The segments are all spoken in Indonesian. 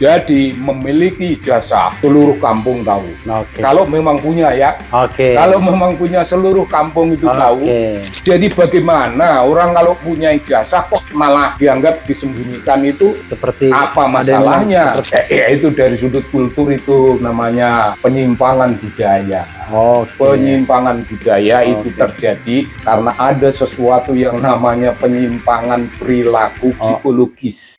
Jadi memiliki ijazah seluruh kampung tahu. Kalau memang punya ya. Kalau memang punya seluruh kampung itu tahu. Jadi bagaimana orang kalau punya ijazah kok malah dianggap disembunyikan itu seperti apa masalahnya? Itu dari sudut kultur itu namanya penyimpangan budaya. Penyimpangan budaya itu terjadi karena ada sesuatu yang namanya penyimpangan perilaku psikologis.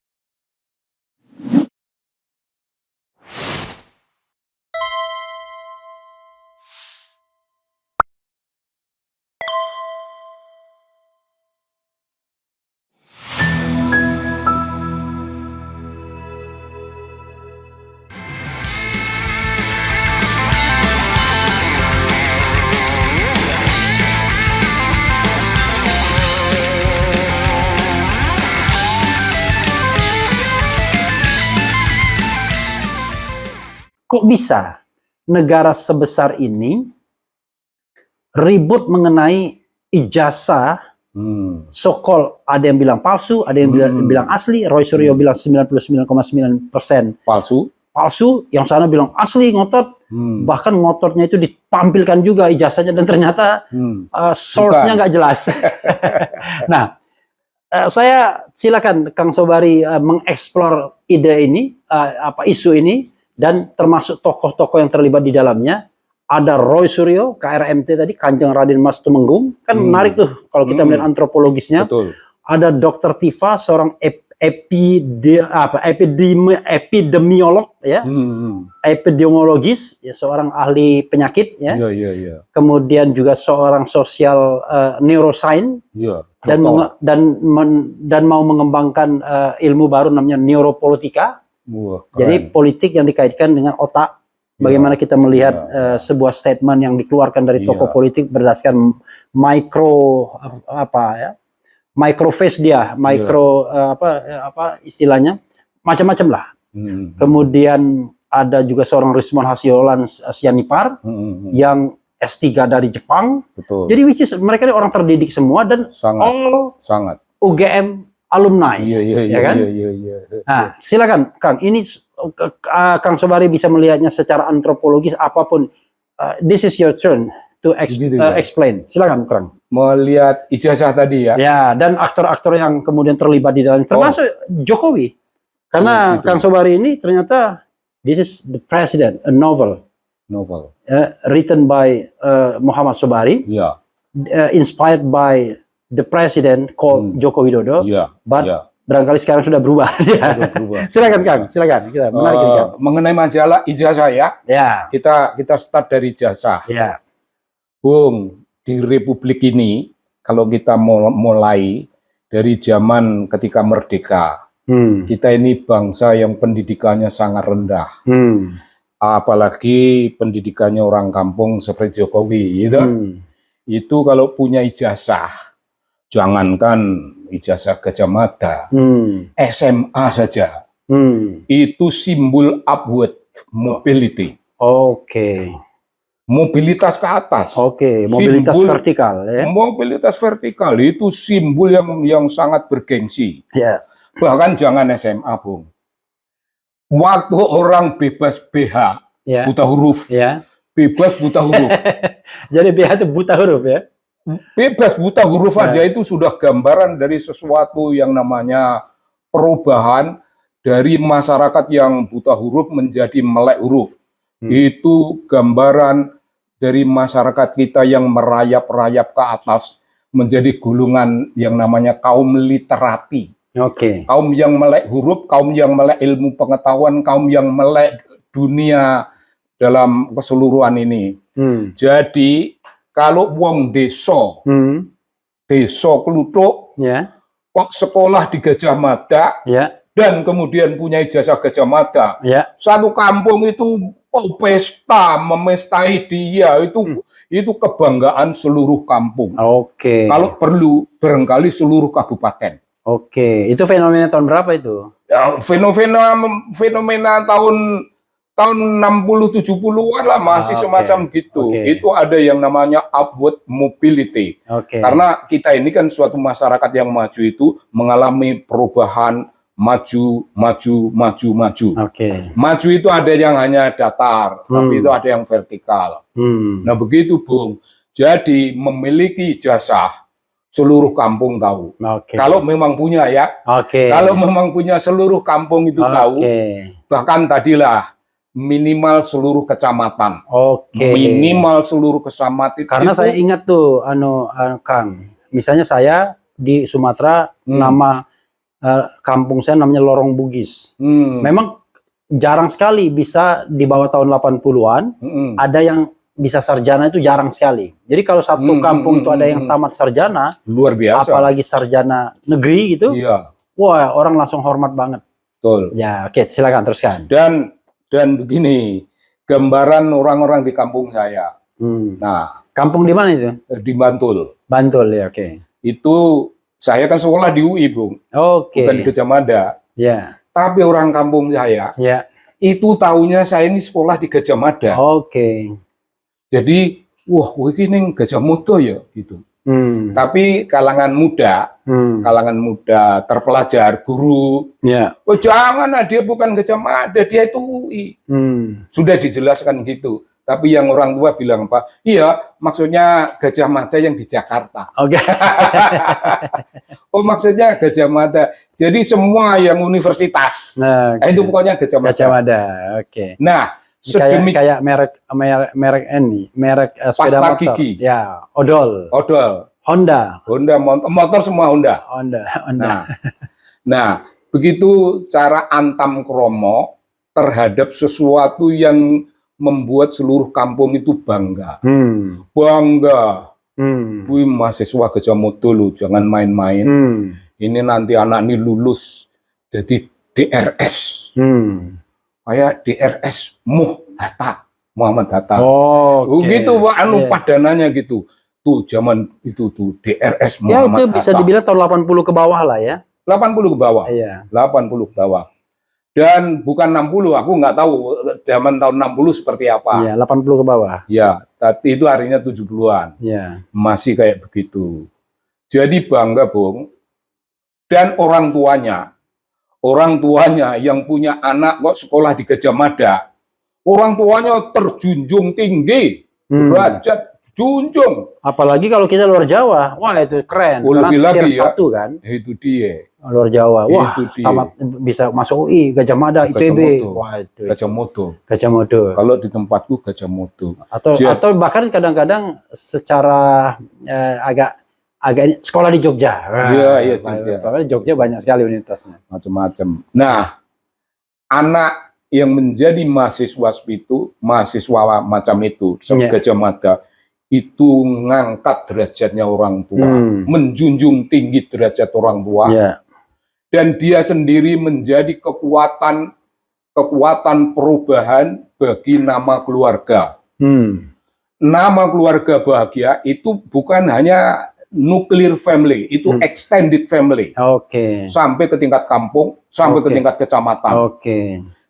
Kok bisa negara sebesar ini ribut mengenai ijazah, so-called ada yang bilang palsu, ada yang bilang asli. Roy Suryo bilang 99,9% palsu, yang sana bilang asli, ngotot. Bahkan ngototnya itu ditampilkan juga ijazahnya dan ternyata source-nya nggak jelas. Nah, saya silakan Kang Sobari mengeksplor ide ini, isu ini. Dan termasuk tokoh-tokoh yang terlibat di dalamnya. Ada Roy Suryo, KRMT tadi, Kanjeng Raden Mas Tumenggung. Kan menarik tuh kalau kita melihat antropologisnya. Betul. Ada Dr. Tifa, seorang epidemiolog, ya, epidemiologis, ya, seorang ahli penyakit, ya. Kemudian juga seorang sosial neuroscience, dan mau mengembangkan ilmu baru namanya neuropolitika. Jadi politik yang dikaitkan dengan otak. Bagaimana kita melihat sebuah statement yang dikeluarkan dari tokoh politik berdasarkan microface dia, istilahnya macam-macam lah. Kemudian ada juga seorang Rismon Hasyolan Sianipar yang S3 dari Jepang. Jadi mereka ini orang terdidik semua dan sangat UGM alumni, ya kan? Nah, silakan Kang. Ini Kang Sobari bisa melihatnya secara antropologis apapun. This is your turn to explain. Silakan, Kang. Melihat ijazah tadi ya. Ya, dan aktor-aktor yang kemudian terlibat di dalam, termasuk Jokowi. Karena Kang Sobari ini ternyata this is the president, a novel written by Muhammad Sobari, inspired by the president called Joko Widodo, barangkali sekarang sudah berubah. Silakan Kang, silakan. Menarik ini, Kang. Mengenai majalah ijazah ya. Kita start dari ijazah. Bung, di Republik ini kalau kita mulai dari zaman ketika merdeka, kita ini bangsa yang pendidikannya sangat rendah. Apalagi pendidikannya orang kampung seperti Jokowi, gitu. Itu kalau punya ijazah, jangankan ijazah Gajah Mada, SMA saja, itu simbol upward mobility. Mobilitas ke atas. Mobilitas vertikal. Ya? Mobilitas vertikal itu simbol yang sangat bergengsi. Bahkan jangan SMA, Bung. Waktu orang bebas BH, buta huruf, bebas buta huruf. Jadi BH itu buta huruf ya? Bebas buta huruf aja itu sudah gambaran dari sesuatu yang namanya perubahan dari masyarakat yang buta huruf menjadi melek huruf. Itu gambaran dari masyarakat kita yang merayap-rayap ke atas menjadi golongan yang namanya kaum literati. Kaum yang melek huruf, kaum yang melek ilmu pengetahuan, kaum yang melek dunia dalam keseluruhan ini. Jadi kalau wong desa, desa Kluthuk, kok sekolah di Gajah Mada, dan kemudian punya ijazah Gajah Mada, satu kampung itu pesta, memestai dia, itu kebanggaan seluruh kampung. Kalau perlu, barangkali seluruh kabupaten. Itu fenomena tahun berapa itu? Ya, fenomena tahun 60-70-an lah, masih semacam gitu. Itu ada yang namanya upward mobility. Karena kita ini kan suatu masyarakat yang maju itu mengalami perubahan maju, maju, maju, maju. Oke. Maju itu ada yang hanya datar, tapi itu ada yang vertikal. Nah begitu Bung. Jadi memiliki ijazah seluruh kampung tahu. Oke. Kalau memang punya ya. Oke. Kalau memang punya seluruh kampung itu tahu. Bahkan tadilah minimal seluruh kecamatan. Oke. Minimal seluruh kecamatan. Karena saya ingat tuh, Kang. Misalnya saya di Sumatera, nama kampung saya namanya Lorong Bugis. Memang jarang sekali bisa di bawah tahun 80-an. Ada yang bisa sarjana itu jarang sekali. Jadi kalau satu kampung itu ada yang tamat sarjana, luar biasa. Apalagi sarjana negeri gitu. Iya. Wah, orang langsung hormat banget. Betul. Ya, oke, silakan teruskan. Dan begini, gambaran orang-orang di kampung saya. Nah, kampung di mana itu? Di Bantul. Bantul ya, oke. Itu saya kan sekolah di UI, Bung. Oke. Bukan di Gajah Mada. Ya. Tapi orang kampung saya, ya, itu tahunya saya ini sekolah di Gajah Mada. Oke. Jadi, wah, ini Gajah Mada ya, gitu. Tapi kalangan muda terpelajar, guru, oh jangan, dia bukan Gajah Mada, dia itu UI. Sudah dijelaskan gitu. Tapi yang orang tua bilang apa? Iya, maksudnya Gajah Mada yang di Jakarta. Oke. Oh, maksudnya Gajah Mada. Jadi semua yang universitas. Nah, itu pokoknya Gajah Mada. Gajah Mada, oke. Nah, kayak merek sepeda Pasta motor. Gigi. Ya, odol. Honda motor semua Honda. Nah, begitu cara antam kromo terhadap sesuatu yang membuat seluruh kampung itu bangga. Bangga. Wih, mahasiswa Gajah Mada lu, jangan main-main. Ini nanti anak ini lulus jadi DRS. Kayak DRS Muhammad Hatta. Gitu padanannya gitu. Tuh zaman itu tuh DRS Muhammad Hatta. Ya itu bisa dibilang tahun 80 ke bawah lah ya. 80 ke bawah. Iya. 80 ke bawah. Dan bukan 60, aku nggak tahu zaman tahun 60 seperti apa. Iya, 80 ke bawah. Ya, tapi itu harinya 70-an. Iya. Masih kayak begitu. Jadi bangga, Bung. Dan orang tuanya yang punya anak kok sekolah di Gajah Mada, orang tuanya terjunjung tinggi, derajat junjung. Apalagi kalau kita luar Jawa, wah itu keren. Lebih lagi ya. Kan? Itu dia. Luar Jawa, wah tamat bisa masuk UI, Gajah Mada, ITB. Wah, itu. Gajah Mada. Kalau di tempatku Gajah Mada. Atau bahkan kadang-kadang secara agak sekolah di Jogja. Iya, Jogja. Jogja banyak sekali universitasnya. Macam-macam. Nah, anak yang menjadi mahasiswa macam itu, Gajah Mada, itu ngangkat derajatnya orang tua, menjunjung tinggi derajat orang tua, dan dia sendiri menjadi kekuatan perubahan bagi nama keluarga. Nama keluarga bahagia itu bukan hanya nuclear family, itu extended family. Sampai ke tingkat kampung, sampai ke tingkat kecamatan.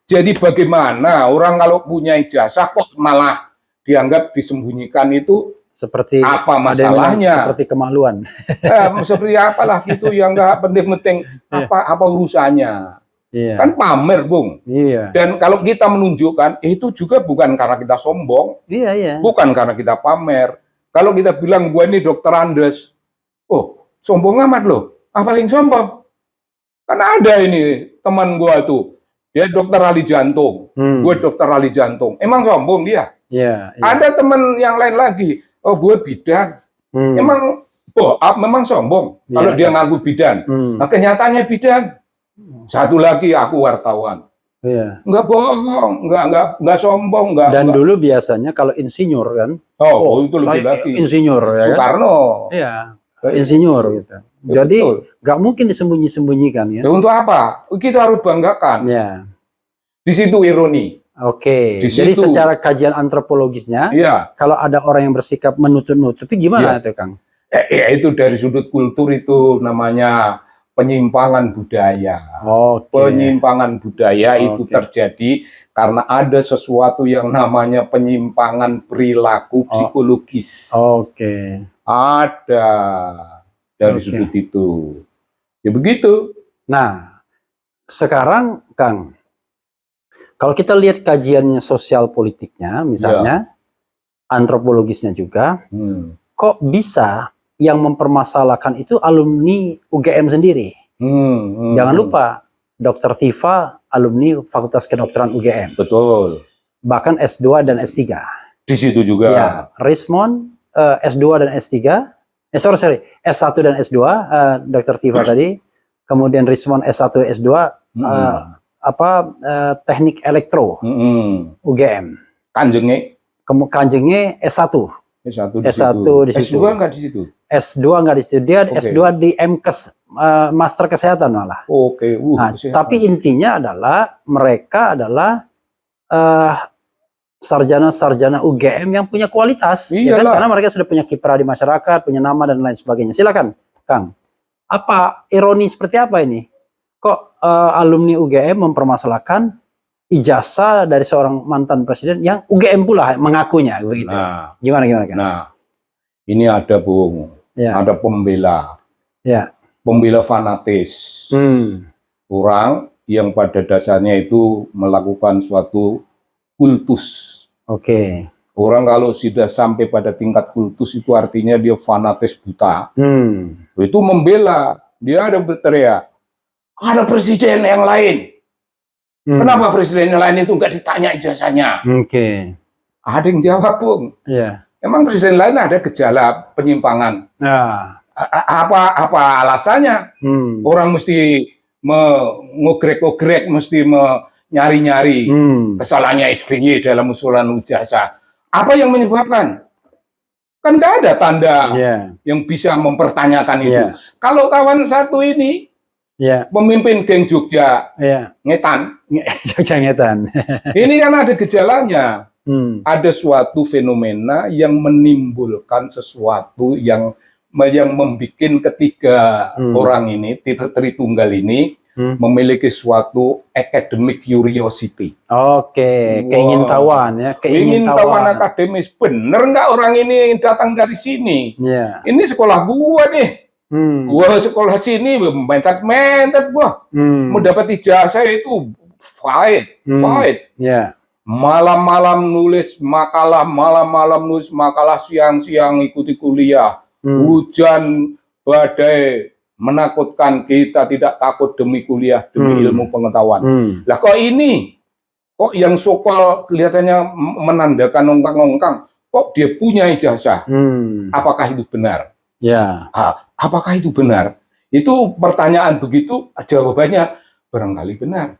Jadi bagaimana orang kalau punya ijazah kok malah dianggap disembunyikan itu seperti apa masalahnya? Seperti kemaluan. Seperti apalah gitu yang nggak penting-penting, apa urusannya? Kan pamer, Bung. Dan kalau kita menunjukkan itu juga bukan karena kita sombong, bukan karena kita pamer. Kalau kita bilang gua ini dokter Andes, oh sombong amat loh, apa yang sombong? Kan ada ini teman gua tuh, dia dokter ahli jantung, gue dokter ahli jantung, emang sombong dia? Ada teman yang lain lagi, oh gue bidan, memang sombong kalau dia ngaku bidan. Nah, kenyataannya bidan. Satu lagi aku wartawan. Nggak bohong, nggak sombong, nggak. Dan dulu biasanya kalau insinyur kan, itu lebih lagi. Insinyur, ya Soekarno. Iya, insinyur gitu. Jadi nggak mungkin disembunyi-sembunyikan ya. Untuk apa? Kita harus banggakan. Di situ ironi. Jadi secara kajian antropologisnya, kalau ada orang yang bersikap menutup-nutupi gimana itu, Kang? Itu dari sudut kultur itu namanya penyimpangan budaya. Penyimpangan budaya itu terjadi karena ada sesuatu yang namanya penyimpangan perilaku psikologis. Ada dari sudut itu. Ya begitu. Nah, sekarang Kang, kalau kita lihat kajiannya sosial politiknya, misalnya antropologisnya juga, kok bisa yang mempermasalahkan itu alumni UGM sendiri? Jangan lupa, Dr. Tifa alumni Fakultas Kedokteran UGM. Betul. Bahkan S2 dan S3. Di situ juga. Ya, Rismond S2 dan S3. Sorry, S1 dan S2, Dr. Tifa tadi. Kemudian Rismond S1 S2 teknik elektro UGM. Kanjengnya S1. S1 di situ. S2 nggak di situ. S2 nggak di situ. Dia S2 di MKes, Master Kesehatan malah. Oke. Nah, tapi intinya adalah mereka adalah sarjana-sarjana UGM yang punya kualitas, ya kan? Karena mereka sudah punya kiprah di masyarakat, punya nama dan lain sebagainya. Silakan, Kang. Apa ironi seperti apa ini? Kok alumni UGM mempermasalahkan ijazah dari seorang mantan presiden yang UGM pula mengakunya begitu. Nah, gimana Kang? Nah, ini ada Bung, ada pembela. Pembela fanatis. Orang yang pada dasarnya itu melakukan suatu kultus. Orang kalau sudah sampai pada tingkat kultus itu artinya dia fanatis buta. Itu membela, dia ada berteriak, ada presiden yang lain. Kenapa presiden yang lain itu nggak ditanya ijazahnya? Ada yang jawab, Bung. Emang presiden lain ada gejala penyimpangan? Apa alasannya? Orang mesti mengogrek-ogrek, mesti nyari-nyari kesalahannya SBY dalam usulan ijazah. Apa yang menyebabkan? Kan nggak ada tanda yang bisa mempertanyakan itu. Kalau kawan satu ini pemimpin geng Jogja Ngetan, ini kan ada gejalanya. Ada suatu fenomena yang menimbulkan sesuatu yang membuat ketiga orang ini, Tritunggal ini, memiliki suatu academic curiosity. Keingintahuan ya. Keingintahuan akademis. Bener nggak orang ini datang dari sini? Ini sekolah gua nih. Gua sekolah sini, mentat gua. Mau dapat ijazah itu fight. Malam-malam nulis makalah, siang-siang ikuti kuliah. Hujan, badai, menakutkan, kita tidak takut demi kuliah, demi ilmu pengetahuan. Lah kok ini, kok yang sokol kelihatannya menandakan ongkang-ongkang, kok dia punya ijazah? Apakah itu benar? Apakah itu benar? Itu pertanyaan begitu, jawabannya barangkali benar.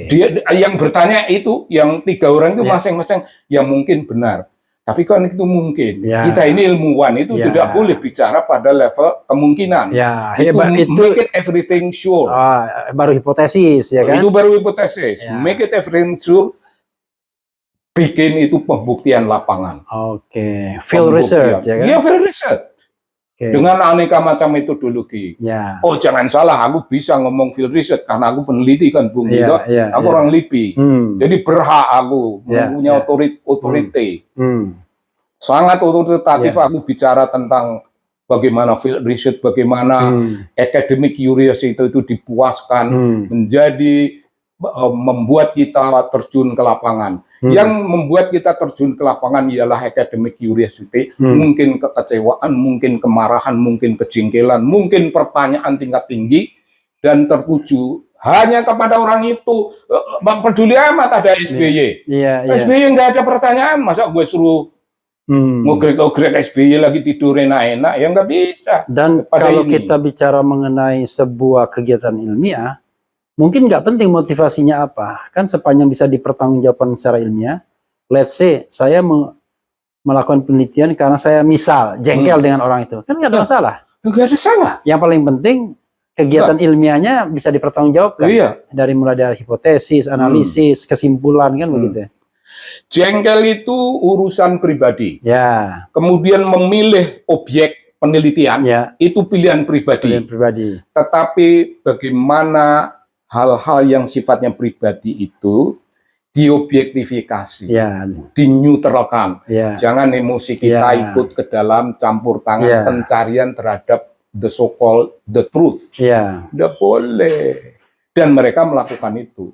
Dia yang bertanya itu, yang tiga orang itu masing-masing, yang mungkin benar. Tapi kan itu mungkin. Kita ini ilmuwan itu tidak boleh bicara pada level kemungkinan. Itu make it everything sure. Baru hipotesis, ya kan? Itu baru hipotesis. Make it everything sure. Bikin itu pembuktian lapangan. Field research, ya kan? Field research. Dengan aneka macam metodologi. Oh, jangan salah, aku bisa ngomong field research karena aku peneliti kan, Bung. Aku orang LIPI. Jadi berhak aku mempunyai otoriti. Sangat otoritatif aku bicara tentang bagaimana field research, bagaimana academic curiosity itu dipuaskan menjadi membuat kita terjun ke lapangan. Yang membuat kita terjun ke lapangan ialah academic curiosity, mungkin kekecewaan, mungkin kemarahan, mungkin kejengkelan, mungkin pertanyaan tingkat tinggi, dan tertuju hanya kepada orang itu. Peduli amat ada SBY. SBY nggak ada pertanyaan, masa gue suruh ngogrek-ngogrek SBY lagi tidur enak-enak, ya nggak bisa. Dan kalau kita bicara mengenai sebuah kegiatan ilmiah, mungkin nggak penting motivasinya apa, kan sepanjang bisa dipertanggungjawabkan secara ilmiah. Let's say saya melakukan penelitian karena saya misal jengkel dengan orang itu, kan nggak ada masalah. Nggak ada salah. Yang paling penting kegiatan ilmiahnya bisa dipertanggungjawabkan. Dari mulai dari hipotesis, analisis, kesimpulan, kan begitu. Jengkel itu urusan pribadi. Kemudian memilih objek penelitian itu pilihan pribadi. Tetapi bagaimana hal-hal yang sifatnya pribadi itu diobjektifikasi, dinetralkan. Jangan emosi kita ikut ke dalam campur tangan pencarian terhadap the so-called the truth. Tidak boleh. Dan mereka melakukan itu.